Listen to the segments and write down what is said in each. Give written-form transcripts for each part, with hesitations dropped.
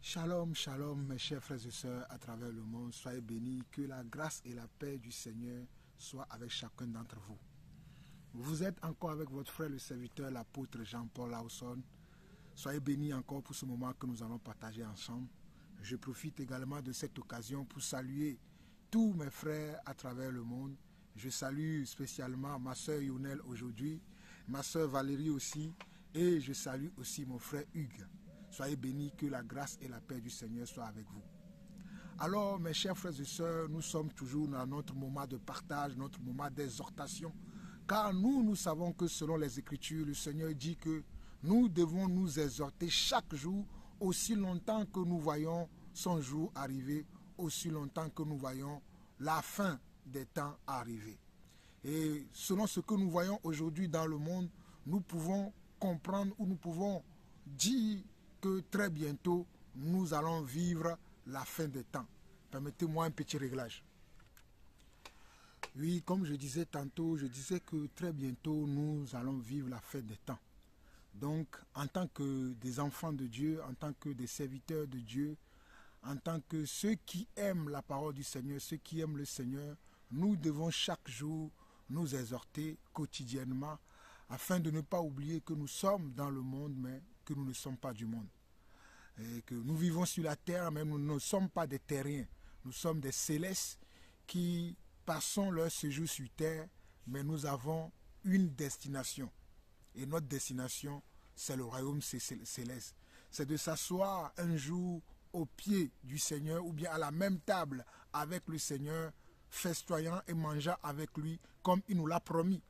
Shalom, shalom, mes chers frères et sœurs à travers le monde. Soyez bénis, que la grâce et la paix du Seigneur soient avec chacun d'entre vous. Vous êtes encore avec votre frère le serviteur, l'apôtre Jean-Paul Lawson. Soyez bénis encore pour ce moment que nous allons partager ensemble. Je profite également de cette occasion pour saluer tous mes frères à travers le monde. Je salue spécialement ma sœur Yonel aujourd'hui, ma sœur Valérie aussi, et je salue aussi mon frère Hugues. Soyez bénis, que la grâce et la paix du Seigneur soient avec vous. Alors, mes chers frères et sœurs, nous sommes toujours dans notre moment de partage, notre moment d'exhortation, car nous savons que selon les Écritures, le Seigneur dit que nous devons nous exhorter chaque jour, aussi longtemps que nous voyons son jour arriver, aussi longtemps que nous voyons la fin des temps arriver. Et selon ce que nous voyons aujourd'hui dans le monde, nous pouvons comprendre ou nous pouvons dire que très bientôt, nous allons vivre la fin des temps. Permettez-moi un petit réglage. Oui, comme je disais tantôt, je disais que très bientôt, nous allons vivre la fin des temps. Donc, en tant que des enfants de Dieu, en tant que des serviteurs de Dieu, en tant que ceux qui aiment la parole du Seigneur, ceux qui aiment le Seigneur, nous devons chaque jour nous exhorter quotidiennement afin de ne pas oublier que nous sommes dans le monde, mais que nous ne sommes pas du monde. Et que nous vivons sur la terre, mais nous ne sommes pas des terriens. Nous sommes des célestes qui passons leur séjour sur terre, mais nous avons une destination. Et notre destination, c'est le royaume céleste. C'est de s'asseoir un jour au pied du Seigneur ou bien à la même table avec le Seigneur, festoyant et mangeant avec lui comme il nous l'a promis.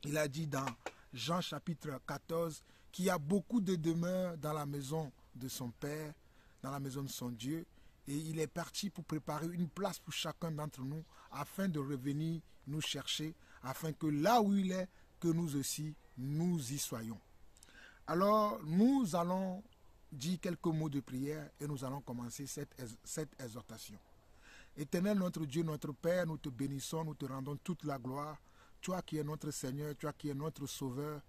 Il a dit dans Jean chapitre 14 qu'il y a beaucoup de demeures dans la maison de son Père, dans la maison de son Dieu, et il est parti pour préparer une place pour chacun d'entre nous afin de revenir nous chercher, afin que là où il est, que nous aussi, nous y soyons. Alors, nous allons dire quelques mots de prière et nous allons commencer cette exhortation. Éternel notre Dieu, notre Père, nous te bénissons, nous te rendons toute la gloire. Toi qui es notre Seigneur, toi qui es notre Sauveur,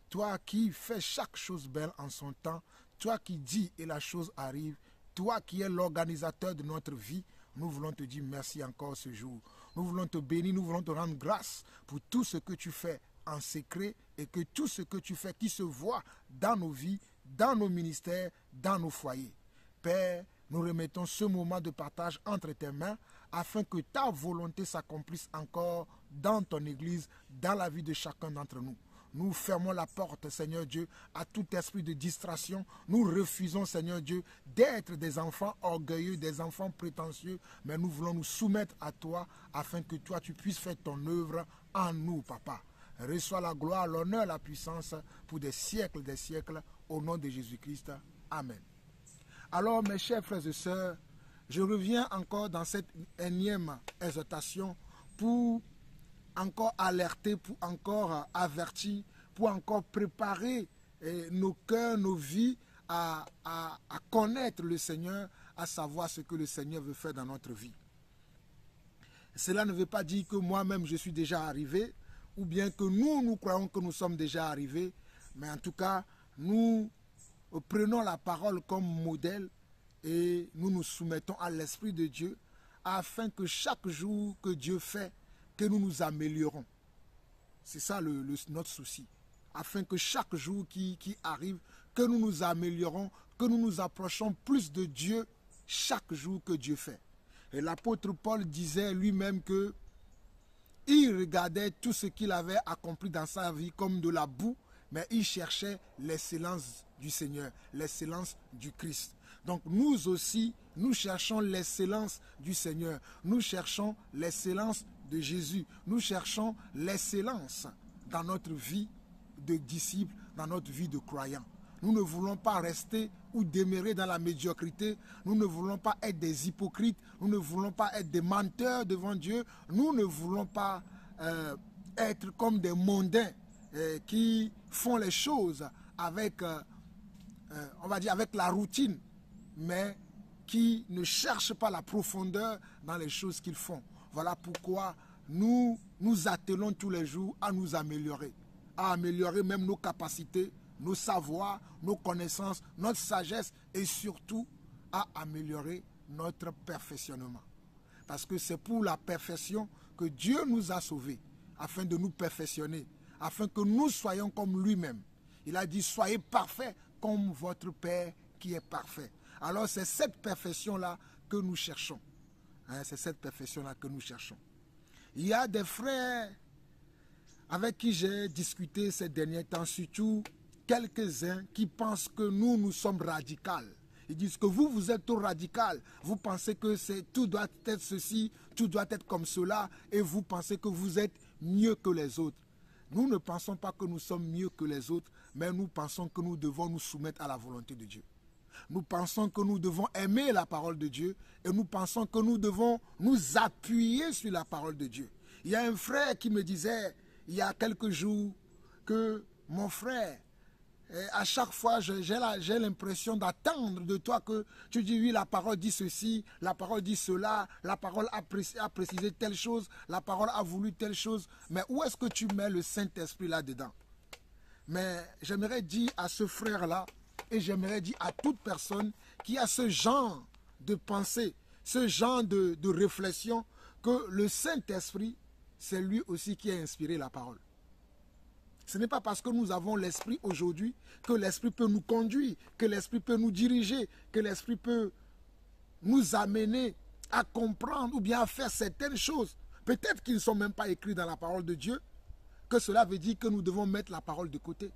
toi qui fais chaque chose belle en son temps, toi qui dis et la chose arrive, toi qui es l'organisateur de notre vie, nous voulons te dire merci encore ce jour. Nous voulons te bénir, nous voulons te rendre grâce pour tout ce que tu fais en secret et que tout ce que tu fais qui se voit dans nos vies, dans nos ministères, dans nos foyers. Père, nous remettons ce moment de partage entre tes mains afin que ta volonté s'accomplisse encore dans ton Église, dans la vie de chacun d'entre nous. Nous fermons la porte, Seigneur Dieu, à tout esprit de distraction. Nous refusons, Seigneur Dieu, d'être des enfants orgueilleux, des enfants prétentieux, mais nous voulons nous soumettre à toi afin que toi, tu puisses faire ton œuvre en nous, Papa. Reçois la gloire, l'honneur, la puissance pour des siècles, au nom de Jésus-Christ. Amen. Alors, mes chers frères et sœurs, je reviens encore dans cette énième exhortation pour encore alerter, pour encore avertir, pour encore préparer nos cœurs, nos vies à connaître le Seigneur, à savoir ce que le Seigneur veut faire dans notre vie. Cela ne veut pas dire que moi-même je suis déjà arrivé, ou bien que nous croyons que nous sommes déjà arrivés, mais en tout cas, nous prenons la parole comme modèle et nous nous soumettons à l'Esprit de Dieu afin que chaque jour que Dieu fait, que nous nous améliorons. C'est ça notre souci. Afin que chaque jour qui arrive, que nous nous améliorons, que nous nous approchons plus de Dieu chaque jour que Dieu fait. Et l'apôtre Paul disait lui-même que il regardait tout ce qu'il avait accompli dans sa vie comme de la boue, mais il cherchait l'excellence du Seigneur, l'excellence du Christ. Donc nous aussi, nous cherchons l'excellence du Seigneur. Nous cherchons l'excellence de Jésus. Nous cherchons l'excellence dans notre vie de disciples, dans notre vie de croyants. Nous ne voulons pas rester ou demeurer dans la médiocrité. Nous ne voulons pas être des hypocrites. Nous ne voulons pas être des menteurs devant Dieu. Nous ne voulons pas être comme des mondains qui font les choses avec, on va dire, avec la routine, mais qui ne cherchent pas la profondeur dans les choses qu'ils font. Voilà pourquoi nous nous attelons tous les jours à nous améliorer, à améliorer même nos capacités, nos savoirs, nos connaissances, notre sagesse et surtout à améliorer notre perfectionnement. Parce que c'est pour la perfection que Dieu nous a sauvés, afin de nous perfectionner, afin que nous soyons comme lui-même. Il a dit, soyez parfaits comme votre Père qui est parfait. Alors c'est cette perfection-là que nous cherchons. C'est cette perfection-là que nous cherchons. Il y a des frères avec qui j'ai discuté ces derniers temps, surtout quelques-uns qui pensent que nous sommes radicaux. Ils disent que vous êtes trop radical. Vous pensez que tout doit être ceci, tout doit être comme cela, et vous pensez que vous êtes mieux que les autres. Nous ne pensons pas que nous sommes mieux que les autres, mais nous pensons que nous devons nous soumettre à la volonté de Dieu. Nous pensons que nous devons aimer la parole de Dieu et nous pensons que nous devons nous appuyer sur la parole de Dieu. Il y a un frère qui me disait il y a quelques jours que mon frère, à chaque fois j'ai l'impression d'attendre de toi que tu dis oui, la parole dit ceci, la parole dit cela, la parole a précisé telle chose, la parole a voulu telle chose, mais où est-ce que tu mets le Saint-Esprit là-dedans? Mais j'aimerais dire à ce frère-là, et j'aimerais dire à toute personne qui a ce genre de pensée, ce genre de réflexion, que le Saint-Esprit, c'est lui aussi qui a inspiré la parole. Ce n'est pas parce que nous avons l'Esprit aujourd'hui que l'Esprit peut nous conduire, que l'Esprit peut nous diriger, que l'Esprit peut nous amener à comprendre ou bien à faire certaines choses. Peut-être qu'ils ne sont même pas écrits dans la parole de Dieu, que cela veut dire que nous devons mettre la parole de côté.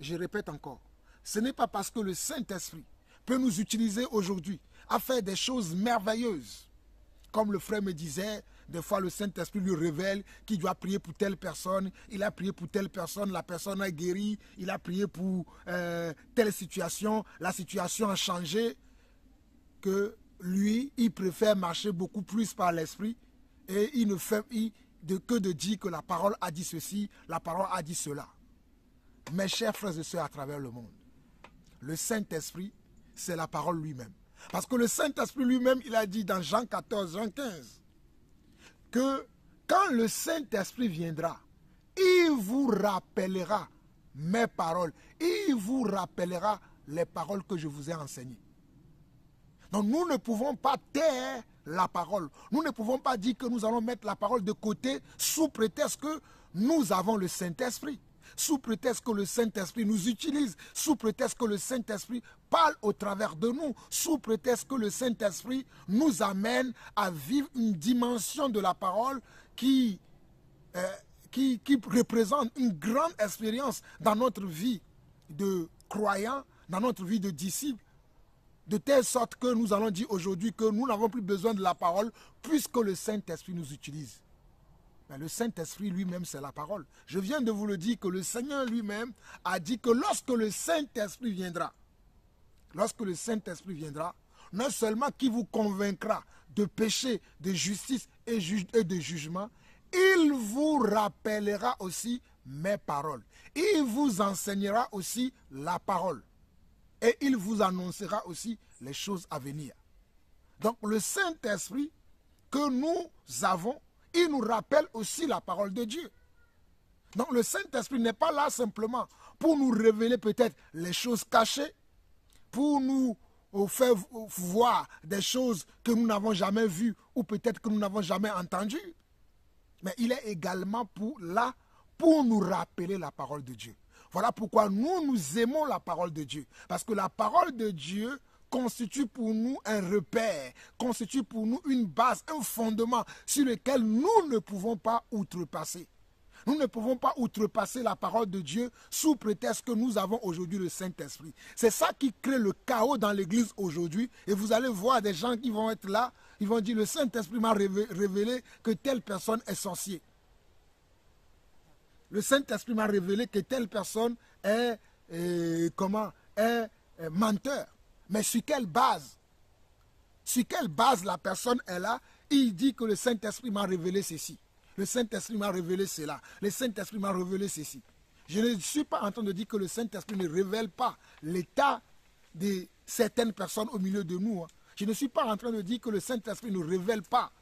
Je répète encore, ce n'est pas parce que le Saint-Esprit peut nous utiliser aujourd'hui à faire des choses merveilleuses. Comme le frère me disait, des fois le Saint-Esprit lui révèle qu'il doit prier pour telle personne, il a prié pour telle personne, la personne a guéri, il a prié pour telle situation, la situation a changé, que lui, il préfère marcher beaucoup plus par l'Esprit et il ne fait que de dire que la parole a dit ceci, la parole a dit cela. Mes chers frères et sœurs à travers le monde, le Saint-Esprit, c'est la parole lui-même. Parce que le Saint-Esprit lui-même, il a dit dans Jean 14, Jean 15, que quand le Saint-Esprit viendra, il vous rappellera mes paroles. Il vous rappellera les paroles que je vous ai enseignées. Donc nous ne pouvons pas taire la parole. Nous ne pouvons pas dire que nous allons mettre la parole de côté sous prétexte que nous avons le Saint-Esprit. Sous prétexte que le Saint-Esprit nous utilise, sous prétexte que le Saint-Esprit parle au travers de nous, sous prétexte que le Saint-Esprit nous amène à vivre une dimension de la parole qui représente une grande expérience dans notre vie de croyants, dans notre vie de disciples, de telle sorte que nous allons dire aujourd'hui que nous n'avons plus besoin de la parole puisque le Saint-Esprit nous utilise. Mais le Saint-Esprit lui-même, c'est la parole. Je viens de vous le dire que le Seigneur lui-même a dit que lorsque le Saint-Esprit viendra, non seulement qu'il vous convaincra de péché, de justice et de jugement, il vous rappellera aussi mes paroles. Il vous enseignera aussi la parole. Et il vous annoncera aussi les choses à venir. Donc le Saint-Esprit que nous avons, il nous rappelle aussi la parole de Dieu. Donc le Saint-Esprit n'est pas là simplement pour nous révéler peut-être les choses cachées, pour nous faire voir des choses que nous n'avons jamais vues ou peut-être que nous n'avons jamais entendues. Mais il est également là pour nous rappeler la parole de Dieu. Voilà pourquoi nous aimons la parole de Dieu. Parce que la parole de Dieu constitue pour nous un repère, constitue pour nous une base, un fondement sur lequel nous ne pouvons pas outrepasser. Nous ne pouvons pas outrepasser la parole de Dieu sous prétexte que nous avons aujourd'hui le Saint-Esprit. C'est ça qui crée le chaos dans l'église aujourd'hui. Et vous allez voir des gens qui vont être là, ils vont dire le Saint-Esprit m'a révélé que telle personne est sorcier. Le Saint-Esprit m'a révélé que telle personne est, menteur. Mais sur quelle base? Sur quelle base la personne est là? Il dit que le Saint-Esprit m'a révélé ceci. Le Saint-Esprit m'a révélé cela. Le Saint-Esprit m'a révélé ceci. Je ne suis pas en train de dire que le Saint-Esprit ne révèle pas l'état de certaines personnes au milieu de nous. Je ne suis pas en train de dire que le Saint-Esprit ne révèle pas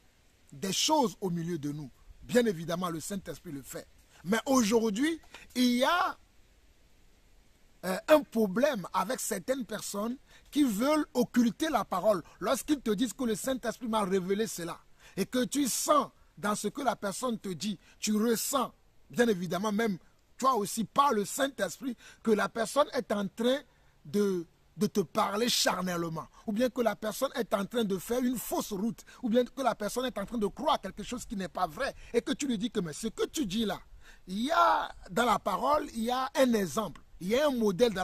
des choses au milieu de nous. Bien évidemment, le Saint-Esprit le fait. Mais aujourd'hui, il y a un problème avec certaines personnes qui veulent occulter la parole. Lorsqu'ils te disent que le Saint-Esprit m'a révélé cela et que tu sens dans ce que la personne te dit, tu ressens, bien évidemment même toi aussi par le Saint-Esprit, que la personne est en train de te parler charnellement, ou bien que la personne est en train de faire une fausse route, ou bien que la personne est en train de croire quelque chose qui n'est pas vrai, et que tu lui dis que mais ce que tu dis là, il y a dans la parole, il y a un exemple, il y a un modèle dans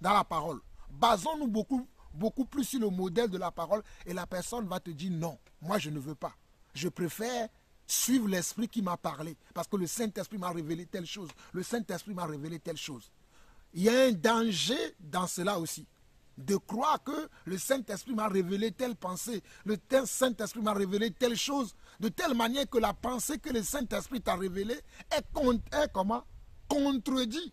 la parole. Basons-nous beaucoup plus sur le modèle de la parole, et la personne va te dire non, moi je ne veux pas. Je préfère suivre l'Esprit qui m'a parlé, parce que le Saint-Esprit m'a révélé telle chose, le Saint-Esprit m'a révélé telle chose. Il y a un danger dans cela aussi, de croire que le Saint-Esprit m'a révélé telle pensée, le Saint-Esprit m'a révélé telle chose, de telle manière que la pensée que le Saint-Esprit t'a révélée contredit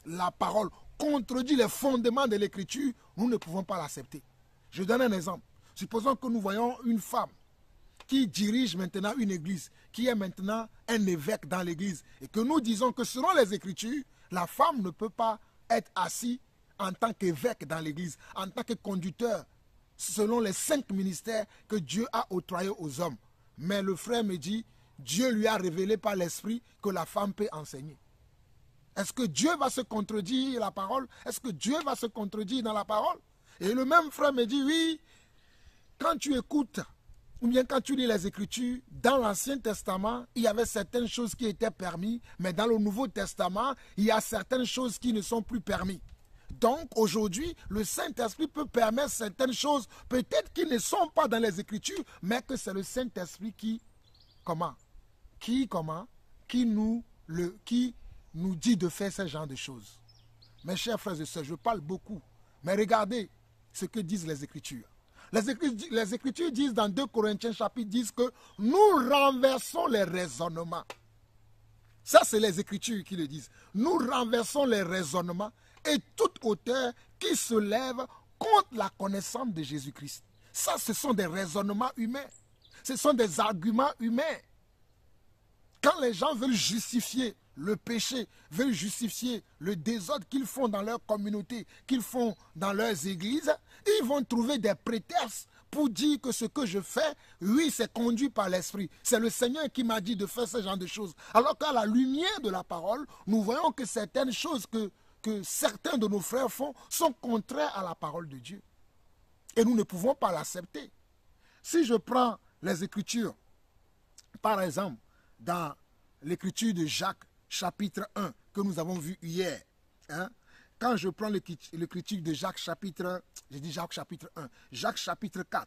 la parole, contredit les fondements de l'Écriture. Nous ne pouvons pas l'accepter. Je donne un exemple. Supposons que nous voyons une femme qui dirige maintenant une église, qui est maintenant un évêque dans l'église, et que nous disons que selon les Écritures, la femme ne peut pas être assise en tant qu'évêque dans l'église, en tant que conducteur, selon les 5 ministères que Dieu a octroyés aux hommes. Mais le frère me dit, Dieu lui a révélé par l'Esprit que la femme peut enseigner. Est-ce que Dieu va se contredire la parole? Est-ce que Dieu va se contredire dans la parole? Et le même frère me dit, oui, quand tu écoutes, ou bien quand tu lis les Écritures, dans l'Ancien Testament, il y avait certaines choses qui étaient permises, mais dans le Nouveau Testament, il y a certaines choses qui ne sont plus permises. Donc aujourd'hui, le Saint-Esprit peut permettre certaines choses, peut-être qui ne sont pas dans les Écritures, mais que c'est le Saint-Esprit qui nous dit de faire ce genre de choses. Mes chers frères et sœurs, je parle beaucoup, mais regardez ce que disent les Écritures. Les Écritures disent dans 2 Corinthiens chapitre 10 que nous renversons les raisonnements. Ça, c'est les Écritures qui le disent. Nous renversons les raisonnements et toute hauteur qui se lève contre la connaissance de Jésus-Christ. Ça, ce sont des raisonnements humains. Ce sont des arguments humains. Quand les gens veulent justifier le péché, veulent justifier le désordre qu'ils font dans leur communauté, qu'ils font dans leurs églises, ils vont trouver des prétextes pour dire que ce que je fais, oui, c'est conduit par l'Esprit. C'est le Seigneur qui m'a dit de faire ce genre de choses. Alors qu'à la lumière de la parole, nous voyons que certaines choses que certains de nos frères font sont contraires à la parole de Dieu. Et nous ne pouvons pas l'accepter. Si je prends les Écritures, par exemple, dans l'Écriture de Jacques, chapitre 1, que nous avons vu hier, quand je prends l'Écriture de Jacques chapitre 1, Jacques chapitre 4,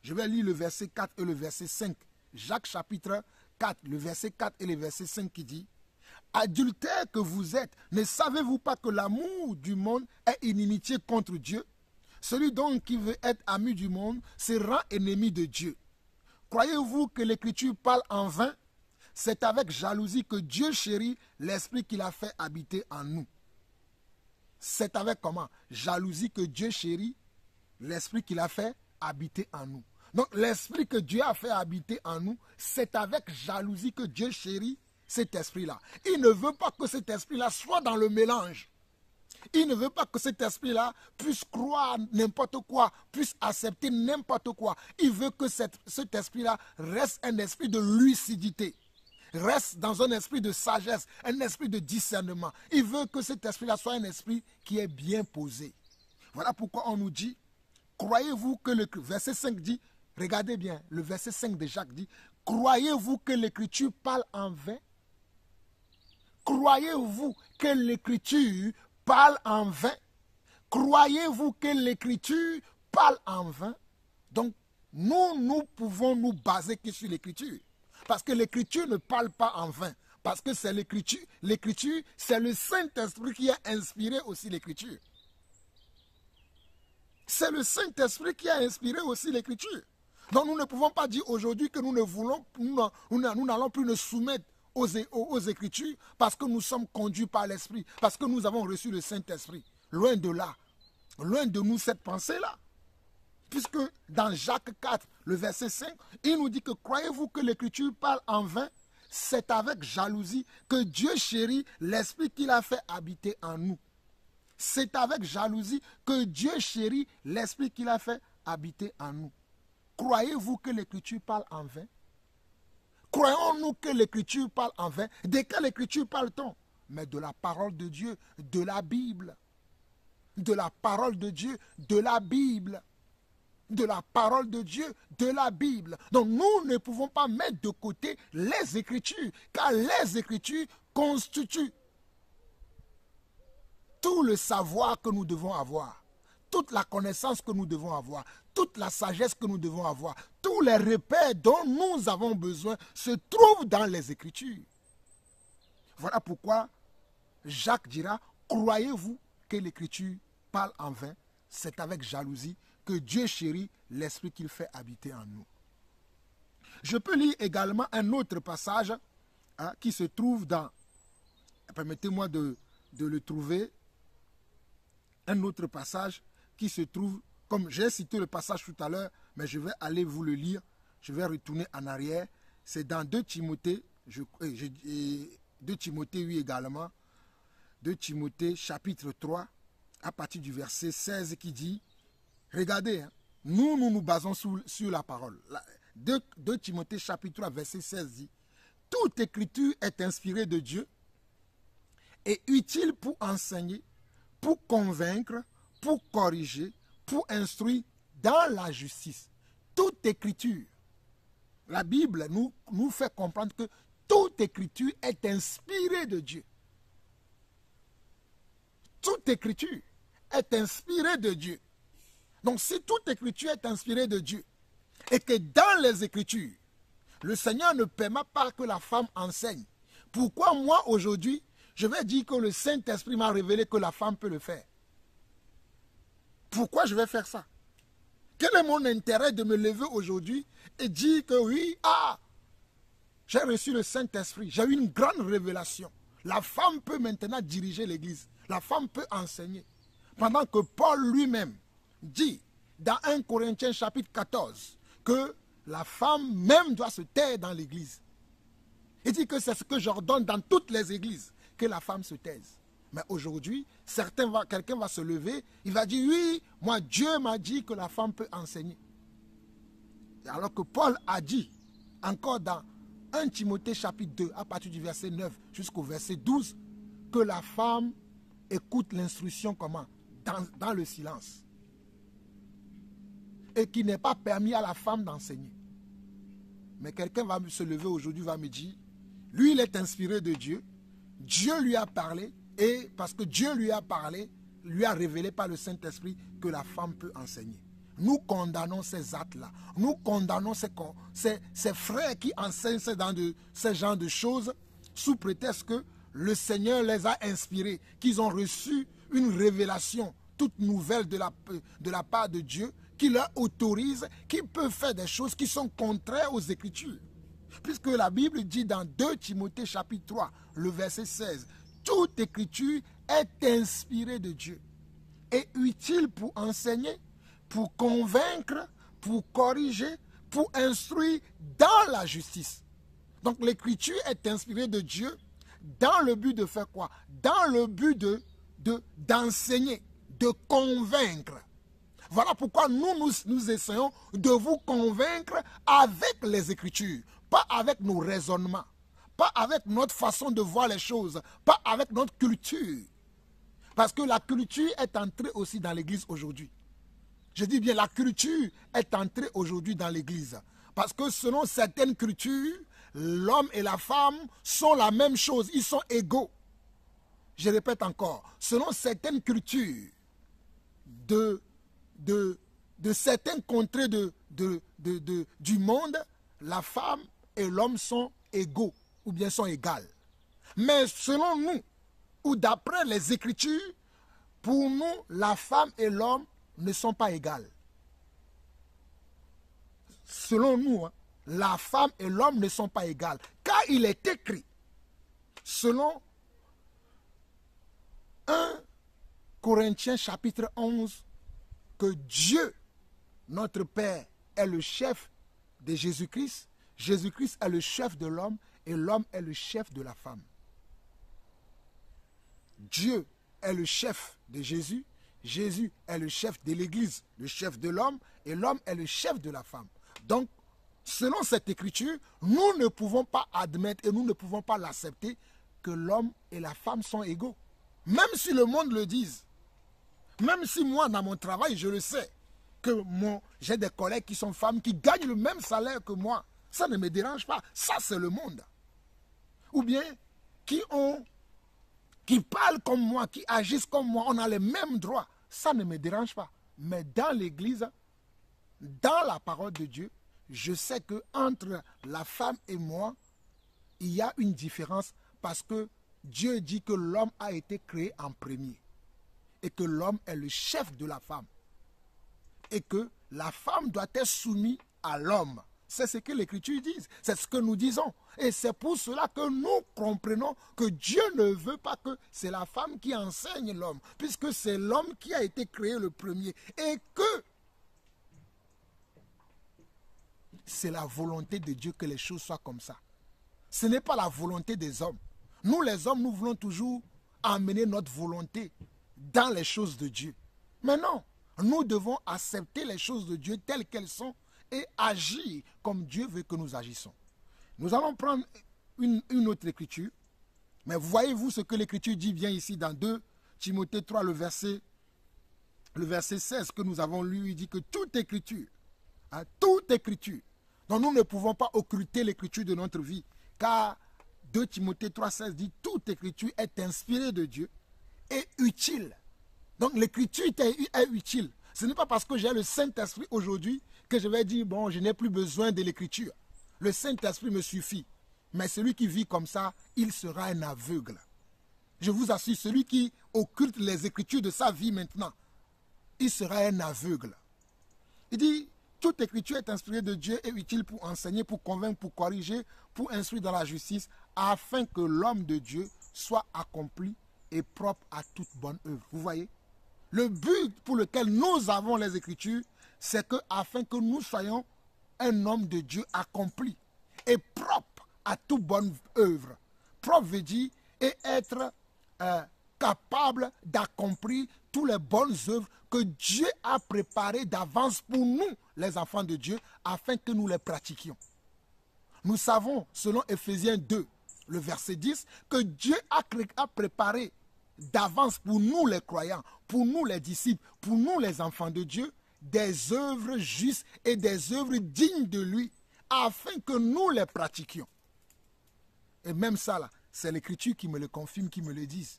je vais lire le verset 4 et le verset 5. Jacques chapitre 4, le verset 4 et le verset 5 qui dit: adultères que vous êtes, ne savez-vous pas que l'amour du monde est inimitié contre Dieu? Celui donc qui veut être ami du monde se rend ennemi de Dieu. Croyez-vous que l'Écriture parle en vain? C'est avec jalousie que Dieu chérit l'Esprit qu'il a fait habiter en nous. C'est avec comment? Jalousie que Dieu chérit l'Esprit qu'il a fait habiter en nous. Donc l'Esprit que Dieu a fait habiter en nous, c'est avec jalousie que Dieu chérit cet esprit-là. Il ne veut pas que cet esprit-là soit dans le mélange. Il ne veut pas que cet esprit-là puisse croire n'importe quoi, puisse accepter n'importe quoi. Il veut que cet esprit-là reste un esprit de lucidité, reste dans un esprit de sagesse, un esprit de discernement. Il veut que cet esprit-là soit un esprit qui est bien posé. Voilà pourquoi on nous dit, croyez-vous que le verset 5 dit, regardez bien, le verset 5 de Jacques dit, croyez-vous que l'Écriture parle en vain? Croyez-vous que l'Écriture parle en vain? Croyez-vous que l'Écriture parle en vain? Donc, nous pouvons nous baser que sur l'Écriture. Parce que l'Écriture ne parle pas en vain. Parce que c'est l'Écriture. L'Écriture, c'est le Saint-Esprit qui a inspiré aussi l'Écriture. C'est le Saint-Esprit qui a inspiré aussi l'Écriture. Donc, nous ne pouvons pas dire aujourd'hui que nous n'allons plus nous soumettre aux Écritures parce que nous sommes conduits par l'Esprit, parce que nous avons reçu le Saint-Esprit. Loin de là, loin de nous cette pensée-là. Puisque dans Jacques 4, le verset 5, il nous dit que croyez-vous que l'Écriture parle en vain? c'est avec jalousie que Dieu chérit l'esprit qu'il a fait habiter en nous. C'est avec jalousie que Dieu chérit l'esprit qu'il a fait habiter en nous. Croyez-vous que l'Écriture parle en vain? Croyons-nous que l'Écriture parle en vain? De quelle Écriture parle-t-on? Mais de la parole de Dieu, de la Bible. De la parole de Dieu, de la Bible. De la parole de Dieu, de la Bible. Donc nous ne pouvons pas mettre de côté les Écritures, car les Écritures constituent tout le savoir que nous devons avoir, toute la connaissance que nous devons avoir, toute la sagesse que nous devons avoir, tous les repères dont nous avons besoin se trouvent dans les Écritures. Voilà pourquoi Jacques dira, croyez-vous que l'Écriture parle en vain? C'est avec jalousie que Dieu chérit l'esprit qu'il fait habiter en nous. Je peux lire également un autre passage qui se trouve dans, permettez-moi de le trouver, un autre passage qui se trouve, comme j'ai cité le passage tout à l'heure, mais je vais aller vous le lire, je vais retourner en arrière, c'est dans 2 Timothée, 2 Timothée 8 également, 2 Timothée chapitre 3, à partir du verset 16 qui dit, regardez, nous nous basons sur la parole. 2 Timothée chapitre 3 verset 16 dit, toute écriture est inspirée de Dieu et utile pour enseigner, pour convaincre, pour corriger, pour instruire dans la justice. Toute écriture, la Bible nous fait comprendre que toute écriture est inspirée de Dieu. Toute écriture est inspirée de Dieu. Donc si toute écriture est inspirée de Dieu, et que dans les Écritures, le Seigneur ne permet pas que la femme enseigne, pourquoi moi aujourd'hui, je vais dire que le Saint-Esprit m'a révélé que la femme peut le faire? Pourquoi je vais faire ça? Quel est mon intérêt de me lever aujourd'hui et dire que oui, j'ai reçu le Saint-Esprit, j'ai eu une grande révélation. La femme peut maintenant diriger l'Église, la femme peut enseigner. Pendant que Paul lui-même dit dans 1 Corinthiens chapitre 14 que la femme même doit se taire dans l'Église. Il dit que c'est ce que j'ordonne dans toutes les églises, que la femme se taise. Mais aujourd'hui, quelqu'un va se lever, il va dire, oui, moi Dieu m'a dit que la femme peut enseigner. Alors que Paul a dit, encore dans 1 Timothée chapitre 2, à partir du verset 9 jusqu'au verset 12, que la femme écoute l'instruction comment? Dans le silence. Et qu'il n'est pas permis à la femme d'enseigner. Mais quelqu'un va se lever aujourd'hui, va me dire, lui il est inspiré de Dieu, Dieu lui a parlé, et parce que Dieu lui a parlé, lui a révélé par le Saint-Esprit que la femme peut enseigner. Nous condamnons ces actes-là. Nous condamnons ces frères qui enseignent ce genre de choses sous prétexte que le Seigneur les a inspirés, qu'ils ont reçu une révélation toute nouvelle de la part de Dieu, qui leur autorise, qui peuvent faire des choses qui sont contraires aux Écritures. Puisque la Bible dit dans 2 Timothée chapitre 3, le verset 16, toute écriture est inspirée de Dieu et utile pour enseigner, pour convaincre, pour corriger, pour instruire dans la justice. Donc l'écriture est inspirée de Dieu dans le but de faire quoi? Dans le but d'enseigner, de convaincre. Voilà pourquoi nous essayons de vous convaincre avec les Écritures, pas avec nos raisonnements, pas avec notre façon de voir les choses, pas avec notre culture. Parce que la culture est entrée aussi dans l'Église aujourd'hui. Je dis bien la culture est entrée aujourd'hui dans l'Église. Parce que selon certaines cultures, l'homme et la femme sont la même chose, ils sont égaux. Je répète encore, selon certaines cultures de certaines contrées du monde, la femme et l'homme sont égaux ou bien sont égales. Mais selon nous, ou d'après les Écritures, pour nous, la femme et l'homme ne sont pas égales. Selon nous, la femme et l'homme ne sont pas égales. Car il est écrit, selon 1 Corinthiens chapitre 11, que Dieu, notre Père, est le chef de Jésus-Christ. Jésus-Christ est le chef de l'homme et l'homme est le chef de la femme. Dieu est le chef de Jésus, Jésus est le chef de l'Église, le chef de l'homme, et l'homme est le chef de la femme. Donc, selon cette écriture, nous ne pouvons pas admettre et nous ne pouvons pas l'accepter que l'homme et la femme sont égaux. Même si le monde le dise, même si moi, dans mon travail, je le sais, que j'ai des collègues qui sont femmes, qui gagnent le même salaire que moi, ça ne me dérange pas. Ça, c'est le monde. Ou bien, qui parlent comme moi, qui agissent comme moi, on a les mêmes droits. Ça ne me dérange pas. Mais dans l'église, dans la parole de Dieu, je sais qu'entre la femme et moi, il y a une différence parce que Dieu dit que l'homme a été créé en premier et que l'homme est le chef de la femme et que la femme doit être soumise à l'homme. C'est ce que l'Écriture dit, c'est ce que nous disons. Et c'est pour cela que nous comprenons que Dieu ne veut pas que c'est la femme qui enseigne l'homme, puisque c'est l'homme qui a été créé le premier. Et que c'est la volonté de Dieu que les choses soient comme ça. Ce n'est pas la volonté des hommes. Nous les hommes, nous voulons toujours amener notre volonté dans les choses de Dieu. Mais non, nous devons accepter les choses de Dieu telles qu'elles sont et agir comme Dieu veut que nous agissons. Nous allons prendre une autre écriture, mais voyez-vous ce que l'écriture dit bien ici dans 2 Timothée 3, le verset 16 que nous avons lu, il dit que toute écriture, donc nous ne pouvons pas occulter l'écriture de notre vie, car 2 Timothée 3, 16 dit toute écriture est inspirée de Dieu et utile. Donc l'écriture est utile. Ce n'est pas parce que j'ai le Saint-Esprit aujourd'hui que je vais dire, bon, je n'ai plus besoin de l'écriture. Le Saint-Esprit me suffit. Mais celui qui vit comme ça, il sera un aveugle. Je vous assure, celui qui occulte les écritures de sa vie maintenant, il sera un aveugle. Il dit, toute écriture est inspirée de Dieu et utile pour enseigner, pour convaincre, pour corriger, pour instruire dans la justice, afin que l'homme de Dieu soit accompli et propre à toute bonne œuvre. Vous voyez? Le but pour lequel nous avons les Écritures, c'est que afin que nous soyons un homme de Dieu accompli et propre à toute bonne œuvre. Propre veut dire et être capable d'accomplir toutes les bonnes œuvres que Dieu a préparées d'avance pour nous, les enfants de Dieu, afin que nous les pratiquions. Nous savons, selon Éphésiens 2, le verset 10, que Dieu a préparé d'avance pour nous les croyants, pour nous les disciples, pour nous les enfants de Dieu, des œuvres justes et des œuvres dignes de lui, afin que nous les pratiquions. Et même ça, là, c'est l'Écriture qui me le confirme, qui me le dit.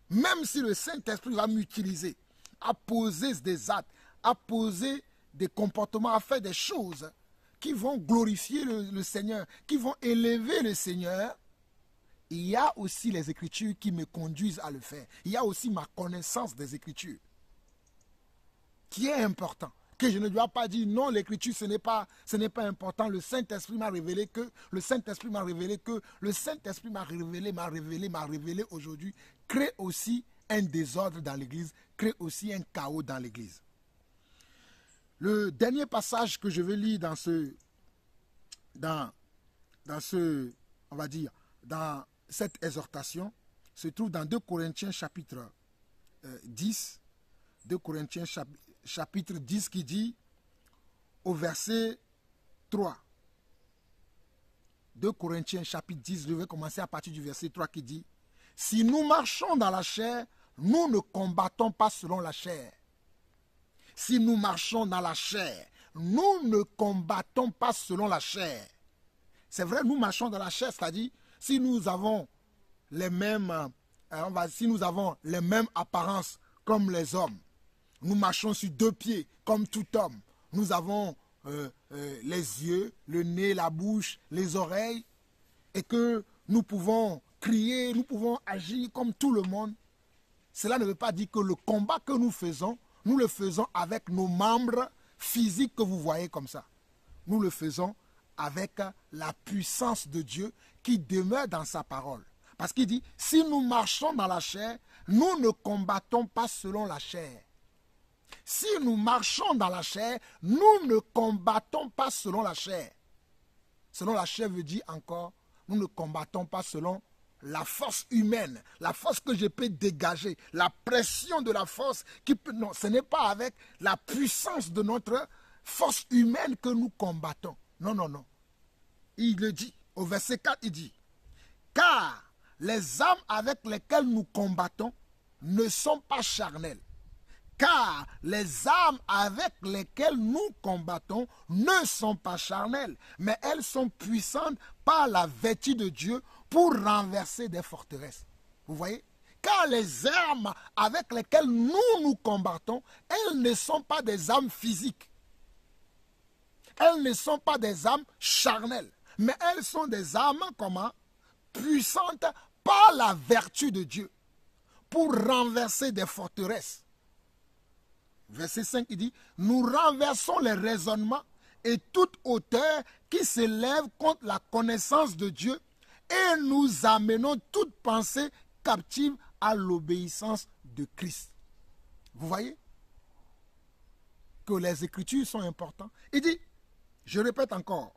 Même si le Saint-Esprit va m'utiliser à poser des actes, à poser des comportements, à faire des choses qui vont glorifier le Seigneur, qui vont élever le Seigneur, il y a aussi les Écritures qui me conduisent à le faire. Il y a aussi ma connaissance des Écritures qui est important. Que je ne dois pas dire non, l'Écriture ce n'est pas important. Le Saint-Esprit m'a révélé que, le Saint-Esprit m'a révélé que, le Saint-Esprit m'a révélé aujourd'hui, crée aussi un désordre dans l'Église, crée aussi un chaos dans l'Église. Le dernier passage que je vais lire dans on va dire, dans cette exhortation, se trouve dans 2 Corinthiens chapitre 10, 2 Corinthiens chapitre 10 qui dit au verset 3. 2 Corinthiens chapitre 10, je vais commencer à partir du verset 3 qui dit: si nous marchons dans la chair, nous ne combattons pas selon la chair. Si nous marchons dans la chair, nous ne combattons pas selon la chair. C'est vrai, nous marchons dans la chair, c'est-à-dire si nous avons les mêmes, apparences comme les hommes, nous marchons sur 2 pieds comme tout homme. Nous avons les yeux, le nez, la bouche, les oreilles, et que nous pouvons crier, nous pouvons agir comme tout le monde. Cela ne veut pas dire que le combat que nous le faisons avec nos membres physiques que vous voyez comme ça. Nous le faisons avec la puissance de Dieu qui demeure dans sa parole. Parce qu'il dit, si nous marchons dans la chair, nous ne combattons pas selon la chair. Si nous marchons dans la chair, nous ne combattons pas selon la chair. Selon la chair veut dire encore Nous ne combattons pas selon la force humaine, la force que je peux dégager, la pression de la force qui peut... Non, ce n'est pas avec la puissance de notre force humaine que nous combattons. Non, non, non. Il le dit, au verset 4, il dit, car les armes avec lesquelles nous combattons ne sont pas charnelles. Car les armes avec lesquelles nous combattons ne sont pas charnelles, mais elles sont puissantes par la vertu de Dieu pour renverser des forteresses. Vous voyez? Car les armes avec lesquelles nous combattons, elles ne sont pas des armes physiques. Elles ne sont pas des armes charnelles, mais elles sont des armes comment? Puissantes par la vertu de Dieu pour renverser des forteresses. Verset 5, il dit, nous renversons les raisonnements et toute hauteur qui s'élève contre la connaissance de Dieu et nous amenons toute pensée captive à l'obéissance de Christ. Vous voyez que les Écritures sont importantes. Il dit, je répète encore,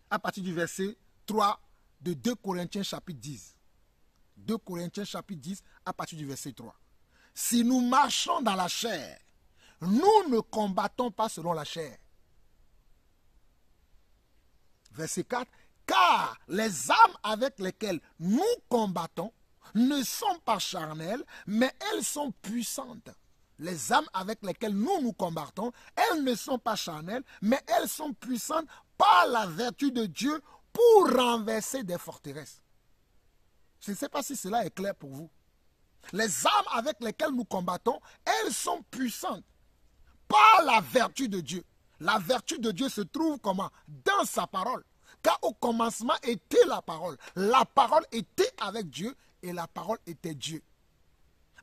à partir du verset 3 de 2 Corinthiens chapitre 10. 2 Corinthiens chapitre 10 à partir du verset 3. Si nous marchons dans la chair, nous ne combattons pas selon la chair. Verset 4. Car les armes avec lesquelles nous combattons ne sont pas charnelles, mais elles sont puissantes. Les armes avec lesquelles nous combattons, elles ne sont pas charnelles, mais elles sont puissantes par la vertu de Dieu pour renverser des forteresses. Je ne sais pas si cela est clair pour vous. Les armes avec lesquelles nous combattons, elles sont puissantes par la vertu de Dieu. La vertu de Dieu se trouve comment? Dans sa parole. Car au commencement était la parole. La parole était avec Dieu et la parole était Dieu.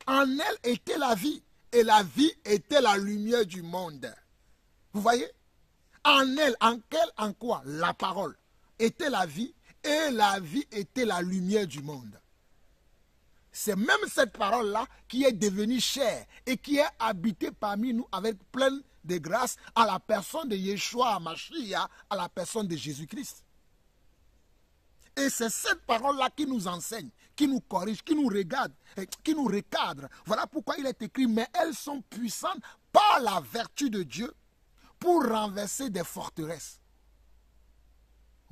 En elle était la vie et la vie était la lumière du monde. Vous voyez? En elle, en quoi? La parole était la vie et la vie était la lumière du monde. C'est même cette parole-là qui est devenue chair et qui est habitée parmi nous avec plein de grâce à la personne de Yeshua HaMashiach, à la personne de Jésus-Christ. Et c'est cette parole-là qui nous enseigne, qui nous corrige, qui nous regarde, qui nous recadre. Voilà pourquoi il est écrit, mais elles sont puissantes par la vertu de Dieu pour renverser des forteresses.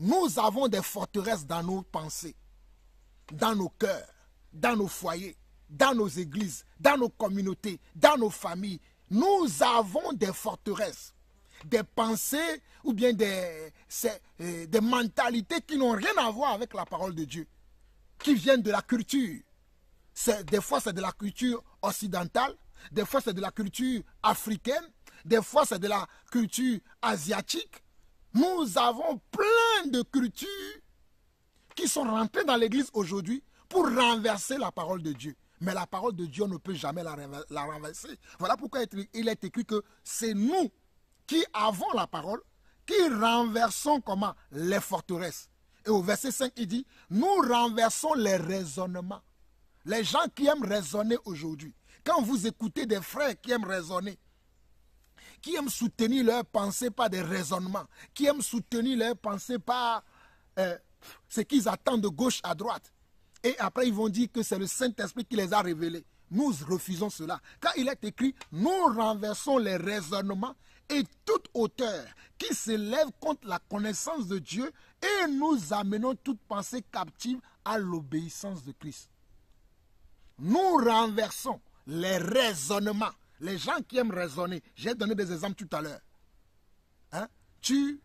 Nous avons des forteresses dans nos pensées, dans nos cœurs, dans nos foyers, dans nos églises, dans nos communautés, dans nos familles. Nous avons des forteresses, des pensées ou bien des mentalités qui n'ont rien à voir avec la parole de Dieu, qui viennent de la culture. Des fois, c'est de la culture occidentale, des fois, c'est de la culture africaine, des fois, c'est de la culture asiatique. Nous avons plein de cultures qui sont rentrées dans l'église aujourd'hui pour renverser la parole de Dieu. Mais la parole de Dieu ne peut jamais la renverser. Voilà pourquoi il est écrit que c'est nous qui avons la parole, qui renversons comment? Les forteresses. Et au verset 5, il dit, nous renversons les raisonnements. Les gens qui aiment raisonner aujourd'hui, quand vous écoutez des frères qui aiment raisonner, qui aiment soutenir leurs pensées par des raisonnements, qui aiment soutenir leurs pensées par ce qu'ils attendent de gauche à droite, et après, ils vont dire que c'est le Saint-Esprit qui les a révélés. Nous refusons cela. Car il est écrit, nous renversons les raisonnements et toute hauteur qui s'élève contre la connaissance de Dieu et nous amenons toute pensée captive à l'obéissance de Christ. Nous renversons les raisonnements. Les gens qui aiment raisonner, j'ai donné des exemples tout à l'heure. Hein? Tu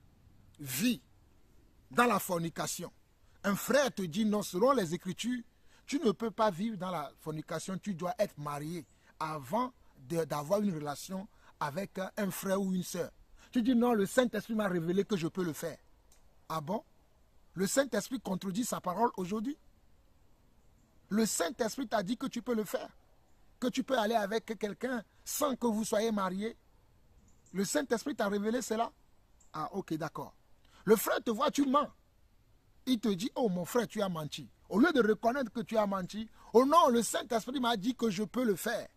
vis dans la fornication. Un frère te dit non, selon les Écritures, tu ne peux pas vivre dans la fornication, tu dois être marié avant d'avoir une relation avec un frère ou une sœur. Tu dis non, le Saint-Esprit m'a révélé que je peux le faire. Ah bon? Le Saint-Esprit contredit sa parole aujourd'hui? Le Saint-Esprit t'a dit que tu peux le faire, que tu peux aller avec quelqu'un sans que vous soyez mariés. Le Saint-Esprit t'a révélé cela? Ah ok, d'accord. Le frère te voit, tu mens. Il te dit, oh mon frère, tu as menti. Au lieu de reconnaître que tu as menti, oh non, le Saint-Esprit m'a dit que je peux le faire.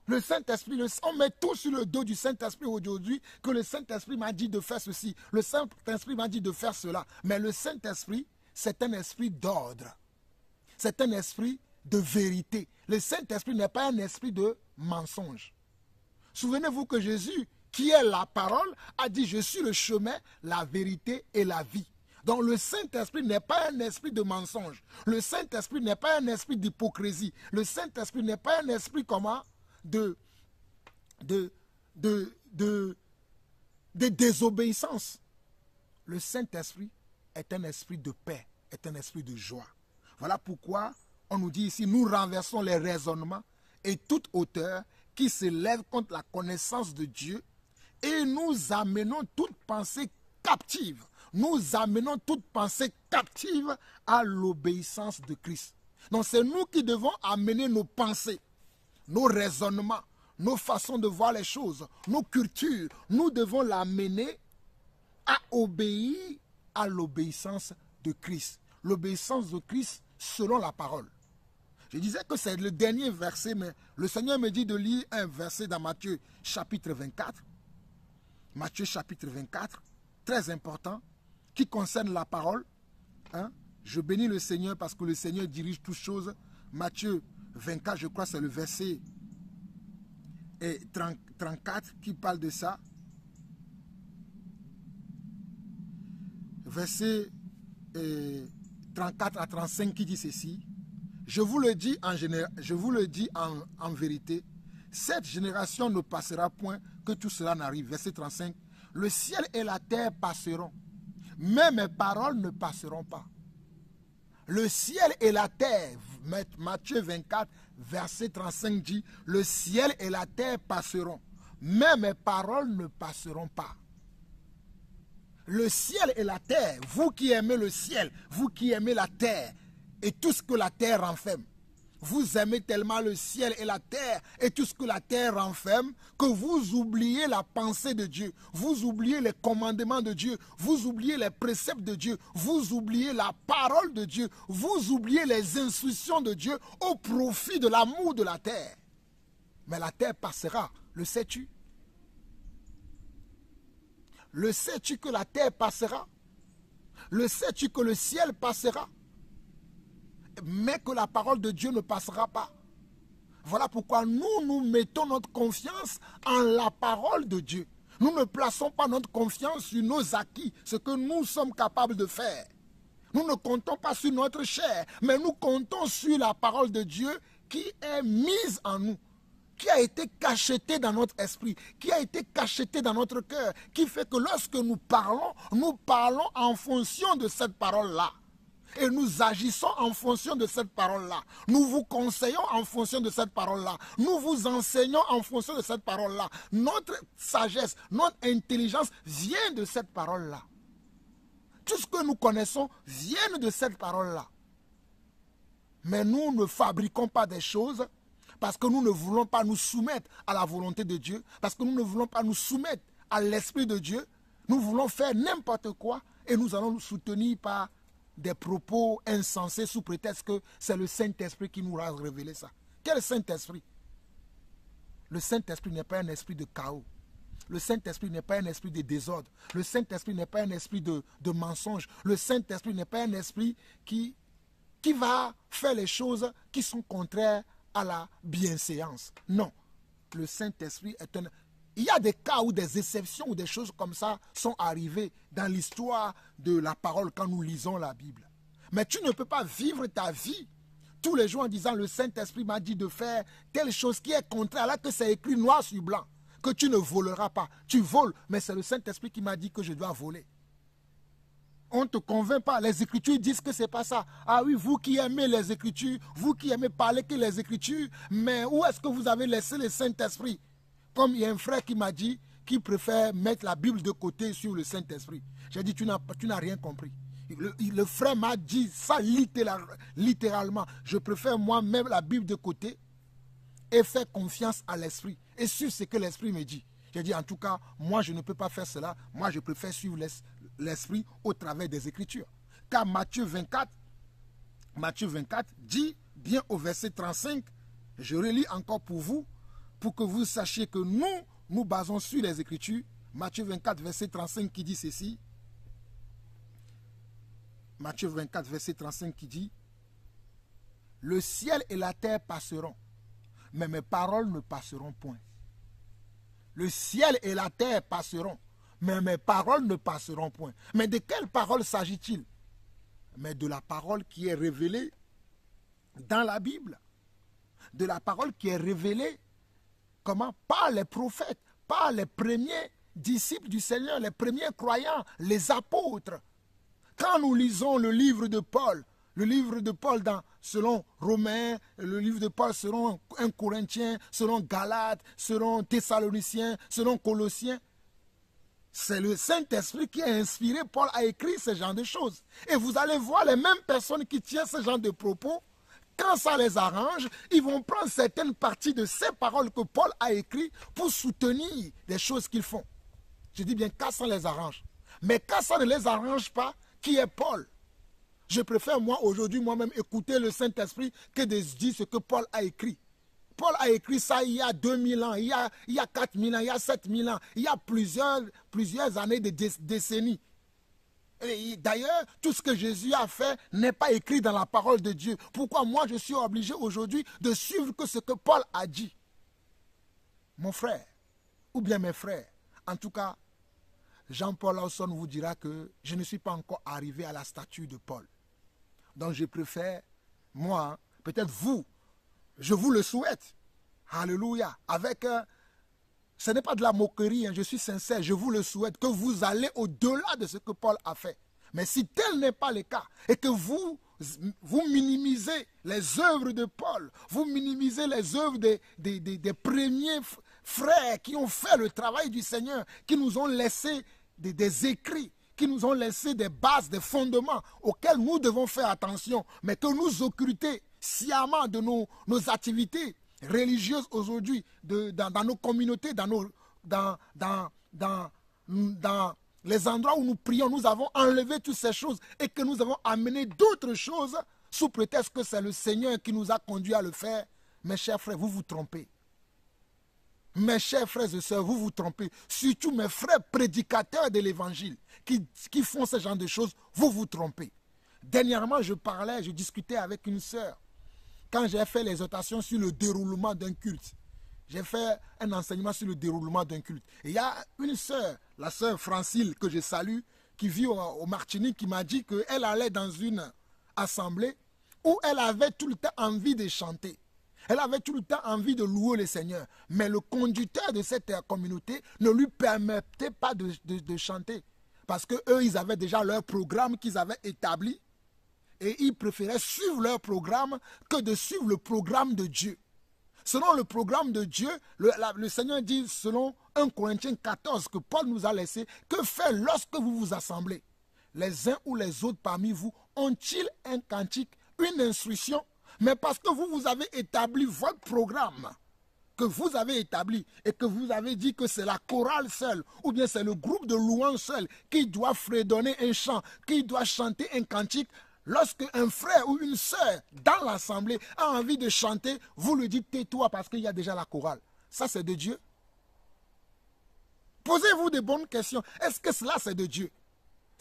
Le Saint-Esprit, on met tout sur le dos du Saint-Esprit aujourd'hui, que le Saint-Esprit m'a dit de faire ceci, le Saint-Esprit m'a dit de faire cela. Mais le Saint-Esprit, c'est un esprit d'ordre. C'est un esprit de vérité. Le Saint-Esprit n'est pas un esprit de mensonge. Souvenez-vous que Jésus, qui est la parole, a dit « Je suis le chemin, la vérité et la vie ». Donc le Saint-Esprit n'est pas un esprit de mensonge. Le Saint-Esprit n'est pas un esprit d'hypocrisie. Le Saint-Esprit n'est pas un esprit comment de désobéissance. Le Saint-Esprit est un esprit de paix, est un esprit de joie. Voilà pourquoi on nous dit ici, nous renversons les raisonnements et toute hauteur qui se lève contre la connaissance de Dieu et nous amenons toute pensée captive. Nous amenons toute pensée captive à l'obéissance de Christ. Donc c'est nous qui devons amener nos pensées, nos raisonnements, nos façons de voir les choses, nos cultures. Nous devons l'amener à obéir à l'obéissance de Christ. L'obéissance de Christ selon la parole. Je disais que c'est le dernier verset, mais le Seigneur me dit de lire un verset dans Matthieu chapitre 24. Matthieu chapitre 24, très important, qui concerne la parole. Hein? Je bénis le Seigneur parce que le Seigneur dirige toutes choses. Matthieu 24, je crois c'est le verset 34 qui parle de ça. Verset 34 à 35 qui dit ceci. Je vous le dis en vérité, cette génération ne passera point que tout cela n'arrive. Verset 35. Le ciel et la terre passeront, mais mes paroles ne passeront pas. Le ciel et la terre, Matthieu 24, verset 35 dit, le ciel et la terre passeront, mais mes paroles ne passeront pas. Le ciel et la terre, vous qui aimez le ciel, vous qui aimez la terre et tout ce que la terre renferme, vous aimez tellement le ciel et la terre et tout ce que la terre renferme que vous oubliez la pensée de Dieu, vous oubliez les commandements de Dieu, vous oubliez les préceptes de Dieu, vous oubliez la parole de Dieu, vous oubliez les instructions de Dieu au profit de l'amour de la terre. Mais la terre passera, le sais-tu? Le sais-tu que la terre passera? Le sais-tu que le ciel passera? Mais que la parole de Dieu ne passera pas. Voilà pourquoi nous mettons notre confiance en la parole de Dieu. Nous ne plaçons pas notre confiance sur nos acquis, ce que nous sommes capables de faire. Nous ne comptons pas sur notre chair, mais nous comptons sur la parole de Dieu qui est mise en nous, qui a été cachetée dans notre esprit, qui a été cachetée dans notre cœur, qui fait que lorsque nous parlons en fonction de cette parole-là. Et nous agissons en fonction de cette parole-là. Nous vous conseillons en fonction de cette parole-là. Nous vous enseignons en fonction de cette parole-là. Notre sagesse, notre intelligence vient de cette parole-là. Tout ce que nous connaissons vient de cette parole-là. Mais nous ne fabriquons pas des choses parce que nous ne voulons pas nous soumettre à la volonté de Dieu, parce que nous ne voulons pas nous soumettre à l'Esprit de Dieu. Nous voulons faire n'importe quoi et nous allons nous soutenir par des propos insensés sous prétexte que c'est le Saint-Esprit qui nous a révélé ça. Quel Saint-Esprit? Le Saint-Esprit n'est pas un esprit de chaos. Le Saint-Esprit n'est pas un esprit de désordre. Le Saint-Esprit n'est pas un esprit de mensonge. Le Saint-Esprit n'est pas un esprit qui va faire les choses qui sont contraires à la bienséance. Non. Le Saint-Esprit est un... Il y a des cas où des exceptions ou des choses comme ça sont arrivées dans l'histoire de la parole quand nous lisons la Bible. Mais tu ne peux pas vivre ta vie tous les jours en disant le Saint-Esprit m'a dit de faire telle chose qui est contraire, là que c'est écrit noir sur blanc, que tu ne voleras pas. Tu voles, mais c'est le Saint-Esprit qui m'a dit que je dois voler. On ne te convainc pas. Les Écritures disent que ce n'est pas ça. Ah oui, vous qui aimez les Écritures, vous qui aimez parler que les Écritures, mais où est-ce que vous avez laissé le Saint-Esprit? Comme il y a un frère qui m'a dit qu'il préfère mettre la Bible de côté sur le Saint-Esprit. J'ai dit, tu n'as rien compris. Le frère m'a dit ça littéralement. Je préfère moi mettre la Bible de côté et faire confiance à l'Esprit et sur ce que l'Esprit me dit. J'ai dit, en tout cas, moi je ne peux pas faire cela. Moi je préfère suivre l'Esprit au travers des Écritures. Car Matthieu 24 dit bien au verset 35, je relis encore pour vous, pour que vous sachiez que nous basons sur les Écritures. Matthieu 24, verset 35 qui dit ceci. Matthieu 24, verset 35 qui dit: le ciel et la terre passeront, mais mes paroles ne passeront point. Le ciel et la terre passeront, mais mes paroles ne passeront point. Mais de quelle parole s'agit-il? Mais de la parole qui est révélée dans la Bible. De la parole qui est révélée, comment? Par les prophètes, par les premiers disciples du Seigneur, les premiers croyants, les apôtres. Quand nous lisons le livre de Paul selon Romains, le livre de Paul selon 1 Corinthiens, selon Galates, selon Thessaloniciens, selon Colossiens, c'est le Saint-Esprit qui a inspiré Paul à écrire ce genre de choses. Et vous allez voir les mêmes personnes qui tiennent ce genre de propos, quand ça les arrange, ils vont prendre certaines parties de ces paroles que Paul a écrites pour soutenir les choses qu'ils font. Je dis bien quand ça les arrange. Mais quand ça ne les arrange pas, qui est Paul? Je préfère moi aujourd'hui moi-même écouter le Saint-Esprit que de dire ce que Paul a écrit. Paul a écrit ça il y a 2000 ans, il y a 4000 ans, il y a 7000 ans, il y a plusieurs années de décennies. D'ailleurs, tout ce que Jésus a fait n'est pas écrit dans la parole de Dieu. Pourquoi moi je suis obligé aujourd'hui de suivre que ce que Paul a dit? Mon frère, ou bien mes frères, en tout cas, Jean-Paul Lawson vous dira que je ne suis pas encore arrivé à la stature de Paul. Donc je préfère, moi, peut-être vous, je vous le souhaite. Alléluia. Avec, ce n'est pas de la moquerie, hein, je suis sincère, je vous le souhaite, que vous allez au-delà de ce que Paul a fait. Mais si tel n'est pas le cas, et que vous minimisez les œuvres de Paul, vous minimisez les œuvres des premiers frères qui ont fait le travail du Seigneur, qui nous ont laissé des écrits, qui nous ont laissé des bases, des fondements auxquels nous devons faire attention, mais que nous occultez sciemment de nos activités religieuses aujourd'hui, dans nos communautés, dans les endroits où nous prions, nous avons enlevé toutes ces choses et que nous avons amené d'autres choses sous prétexte que c'est le Seigneur qui nous a conduits à le faire. Mes chers frères, vous vous trompez. Mes chers frères et sœurs, vous vous trompez. Surtout mes frères prédicateurs de l'évangile qui font ce genre de choses, vous vous trompez. Dernièrement, je discutais avec une sœur. Quand j'ai fait l'exhortation sur le déroulement d'un culte, j'ai fait un enseignement sur le déroulement d'un culte. Et il y a une sœur, la sœur Francine, que je salue, qui vit au Martinique, qui m'a dit qu'elle allait dans une assemblée où elle avait tout le temps envie de chanter. Elle avait tout le temps envie de louer le Seigneur. Mais le conducteur de cette communauté ne lui permettait pas de chanter. Parce qu'eux, ils avaient déjà leur programme qu'ils avaient établi. Et ils préféraient suivre leur programme que de suivre le programme de Dieu. Selon le programme de Dieu, le Seigneur dit, selon 1 Corinthiens 14, que Paul nous a laissé, que faire lorsque vous vous assemblez? Les uns ou les autres parmi vous ont-ils un cantique, une instruction? Mais parce que vous avez établi votre programme, que vous avez établi et que vous avez dit que c'est la chorale seule ou bien c'est le groupe de louanges seul qui doit fredonner un chant, qui doit chanter un cantique, lorsque un frère ou une sœur dans l'assemblée a envie de chanter, vous lui dites tais-toi parce qu'il y a déjà la chorale. Ça c'est de Dieu? Posez-vous de bonnes questions. Est-ce que cela c'est de Dieu?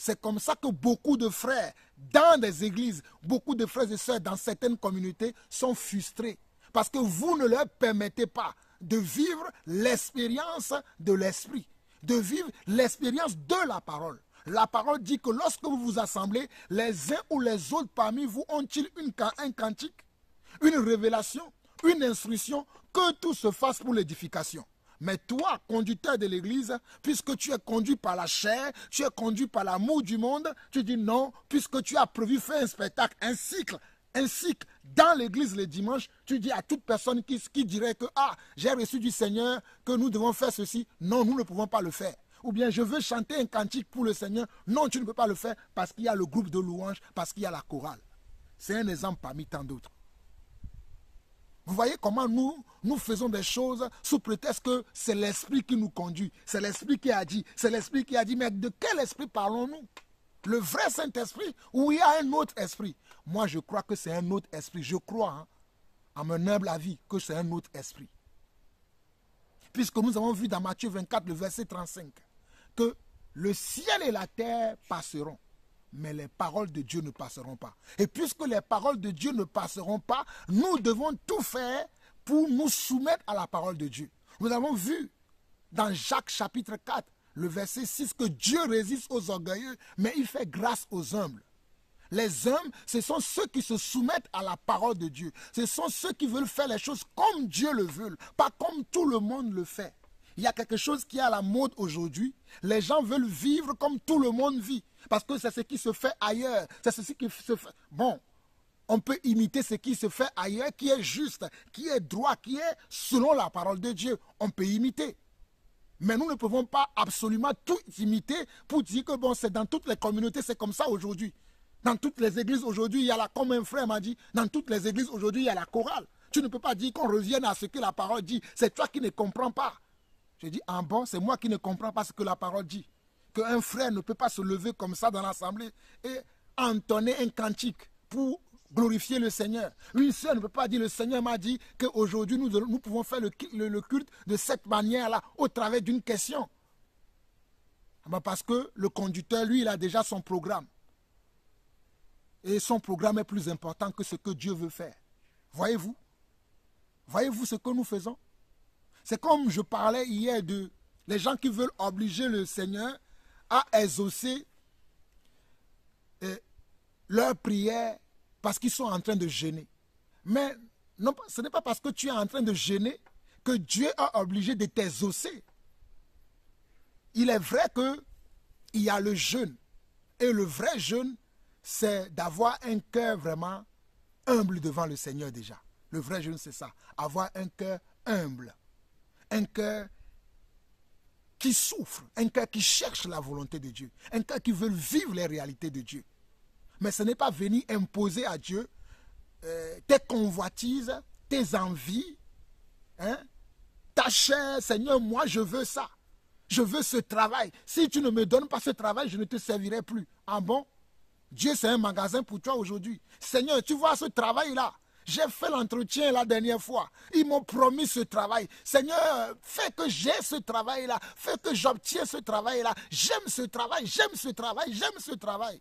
C'est comme ça que beaucoup de frères dans des églises, beaucoup de frères et sœurs dans certaines communautés sont frustrés. Parce que vous ne leur permettez pas de vivre l'expérience de l'esprit, de vivre l'expérience de la parole. La parole dit que lorsque vous vous assemblez, les uns ou les autres parmi vous ont-ils un cantique, une révélation, une instruction, que tout se fasse pour l'édification. Mais toi, conducteur de l'église, puisque tu es conduit par la chair, tu es conduit par l'amour du monde, tu dis non, puisque tu as prévu faire un spectacle, un cycle dans l'église le dimanche, tu dis à toute personne qui dirait que j'ai reçu du Seigneur, que nous devons faire ceci. Non, nous ne pouvons pas le faire. Ou bien je veux chanter un cantique pour le Seigneur. Non, tu ne peux pas le faire parce qu'il y a le groupe de louanges, parce qu'il y a la chorale. C'est un exemple parmi tant d'autres. Vous voyez comment nous faisons des choses sous prétexte que c'est l'esprit qui nous conduit. C'est l'esprit qui a dit. C'est l'esprit qui a dit. Mais de quel esprit parlons-nous? Le vrai Saint-Esprit ou il y a un autre esprit? Moi, je crois que c'est un autre esprit. Je crois, à mon humble avis, que c'est un autre esprit. puisque nous avons vu dans Matthieu 24, le verset 35, que le ciel et la terre passeront, mais les paroles de Dieu ne passeront pas. Et puisque les paroles de Dieu ne passeront pas, nous devons tout faire pour nous soumettre à la parole de Dieu. Nous avons vu dans Jacques chapitre 4, le verset 6, que Dieu résiste aux orgueilleux, mais il fait grâce aux humbles. Les hommes, ce sont ceux qui se soumettent à la parole de Dieu. Ce sont ceux qui veulent faire les choses comme Dieu le veut, pas comme tout le monde le fait. Il y a quelque chose qui est à la mode aujourd'hui. Les gens veulent vivre comme tout le monde vit. Parce que c'est ce qui se fait ailleurs. C'est ce qui se fait. Bon, on peut imiter ce qui se fait ailleurs, qui est juste, qui est droit, qui est selon la parole de Dieu. On peut imiter. Mais nous ne pouvons pas absolument tout imiter pour dire que bon, c'est dans toutes les communautés, c'est comme ça aujourd'hui. Dans toutes les églises aujourd'hui, il y a la, comme un frère m'a dit, dans toutes les églises aujourd'hui, il y a la chorale. Tu ne peux pas dire qu'on revienne à ce que la parole dit. C'est toi qui ne comprends pas. Je dis, ah bon, c'est moi qui ne comprends pas ce que la parole dit. Qu'un frère ne peut pas se lever comme ça dans l'assemblée et entonner un cantique pour glorifier le Seigneur. Une sœur ne peut pas dire, le Seigneur m'a dit qu'aujourd'hui nous pouvons faire le culte de cette manière-là, au travers d'une question. Parce que le conducteur, lui, il a déjà son programme. Et son programme est plus important que ce que Dieu veut faire. Voyez-vous? Voyez-vous ce que nous faisons? C'est comme je parlais hier de les gens qui veulent obliger le Seigneur à exaucer leurs prières parce qu'ils sont en train de jeûner. Mais non, ce n'est pas parce que tu es en train de jeûner que Dieu a obligé de t'exaucer. Il est vrai qu'il y a le jeûne. Et le vrai jeûne, c'est d'avoir un cœur vraiment humble devant le Seigneur déjà. Le vrai jeûne, c'est ça. Avoir un cœur humble. Un cœur qui souffre. Un cœur qui cherche la volonté de Dieu. Un cœur qui veut vivre les réalités de Dieu. Mais ce n'est pas venir imposer à Dieu tes convoitises, tes envies, hein? Ta chair, Seigneur, moi je veux ça. Je veux ce travail. Si tu ne me donnes pas ce travail, je ne te servirai plus. Ah bon? Dieu, c'est un magasin pour toi aujourd'hui. Seigneur, tu vois ce travail-là. J'ai fait l'entretien la dernière fois. Ils m'ont promis ce travail. Seigneur, fais que j'ai ce travail-là. Fais que j'obtiens ce travail-là. J'aime ce travail, j'aime ce travail, j'aime ce travail.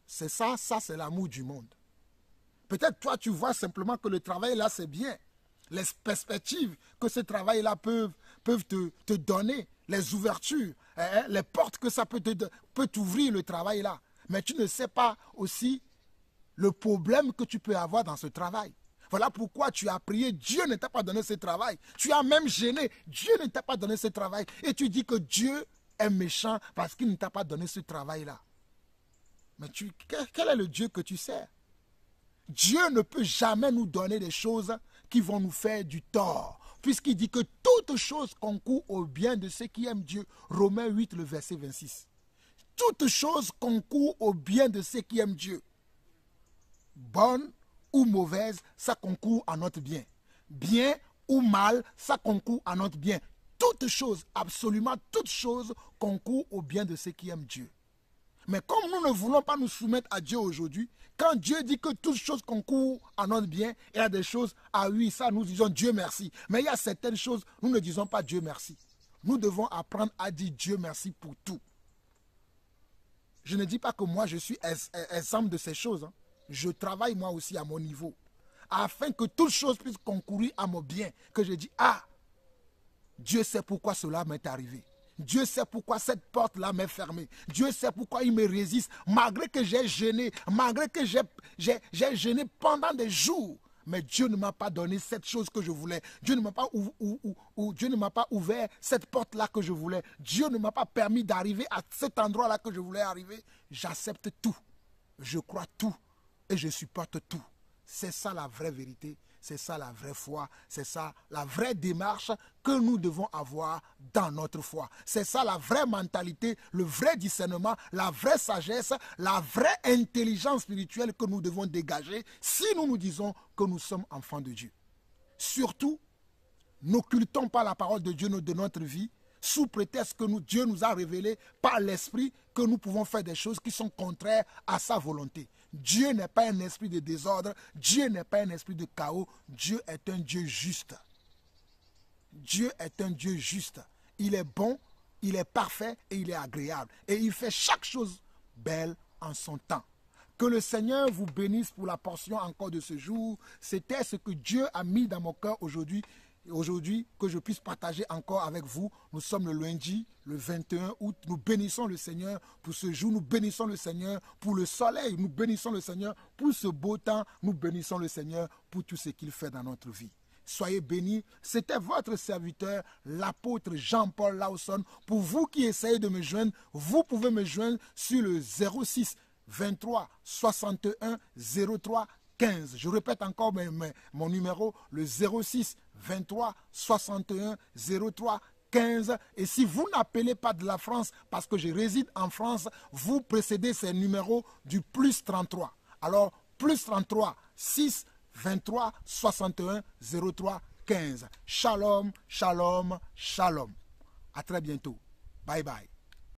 C'est ça, c'est l'amour du monde. Peut-être toi, tu vois simplement que le travail-là, c'est bien. Les perspectives que ce travail-là peuvent te donner, les ouvertures, les portes que ça peut t'ouvrir, le travail-là. Mais tu ne sais pas aussi le problème que tu peux avoir dans ce travail. Voilà pourquoi tu as prié, Dieu ne t'a pas donné ce travail. Tu as même gêné, Dieu ne t'a pas donné ce travail. Et tu dis que Dieu est méchant parce qu'il ne t'a pas donné ce travail-là. Mais quel est le Dieu que tu sers? Dieu ne peut jamais nous donner des choses qui vont nous faire du tort. Puisqu'il dit que toute chose concourt au bien de ceux qui aiment Dieu. Romains 8, le verset 26. Toute chose concourt au bien de ceux qui aiment Dieu. Bonne ou mauvaise, ça concourt à notre bien. Bien ou mal, ça concourt à notre bien. Toute chose, absolument toute chose, concourt au bien de ceux qui aiment Dieu. Mais comme nous ne voulons pas nous soumettre à Dieu aujourd'hui, quand Dieu dit que toute chose concourt à notre bien, il y a des choses, ah oui, ça nous disons Dieu merci. Mais il y a certaines choses, nous ne disons pas Dieu merci. Nous devons apprendre à dire Dieu merci pour tout. Je ne dis pas que moi je suis exempt de ces choses. Hein. Je travaille moi aussi à mon niveau. Afin que toute chose puisse concourir à mon bien. Que je dis, ah, Dieu sait pourquoi cela m'est arrivé. Dieu sait pourquoi cette porte-là m'est fermée. Dieu sait pourquoi il me résiste. Malgré que j'ai gêné, malgré que j'ai gêné pendant des jours. Mais Dieu ne m'a pas donné cette chose que je voulais. Dieu ne m'a pas ouvert cette porte-là que je voulais. Dieu ne m'a pas permis d'arriver à cet endroit-là que je voulais arriver. J'accepte tout. Je crois tout. Et je supporte tout. C'est ça la vraie vérité. C'est ça la vraie foi, c'est ça la vraie démarche que nous devons avoir dans notre foi. C'est ça la vraie mentalité, le vrai discernement, la vraie sagesse, la vraie intelligence spirituelle que nous devons dégager si nous nous disons que nous sommes enfants de Dieu. Surtout, n'occultons pas la parole de Dieu de notre vie sous prétexte que Dieu nous a révélé par l'esprit que nous pouvons faire des choses qui sont contraires à sa volonté. Dieu n'est pas un esprit de désordre, Dieu n'est pas un esprit de chaos, Dieu est un Dieu juste. Dieu est un Dieu juste. Il est bon, il est parfait et il est agréable. Et il fait chaque chose belle en son temps. Que le Seigneur vous bénisse pour la portion encore de ce jour. C'était ce que Dieu a mis dans mon cœur aujourd'hui. Aujourd'hui, que je puisse partager encore avec vous. Nous sommes le lundi, le 21 août. Nous bénissons le Seigneur pour ce jour. Nous bénissons le Seigneur pour le soleil. Nous bénissons le Seigneur pour ce beau temps. Nous bénissons le Seigneur pour tout ce qu'il fait dans notre vie. Soyez bénis. C'était votre serviteur, l'apôtre Jean-Paul Lawson. Pour vous qui essayez de me joindre, vous pouvez me joindre sur le 06 23 61 03 15. Je répète encore mon numéro, le 06 23 61 03 15. Et si vous n'appelez pas de la France, parce que je réside en France, vous précédez ces numéros du plus 33. Alors, plus 33 6 23 61 03 15. Shalom, shalom, shalom. À très bientôt. Bye bye.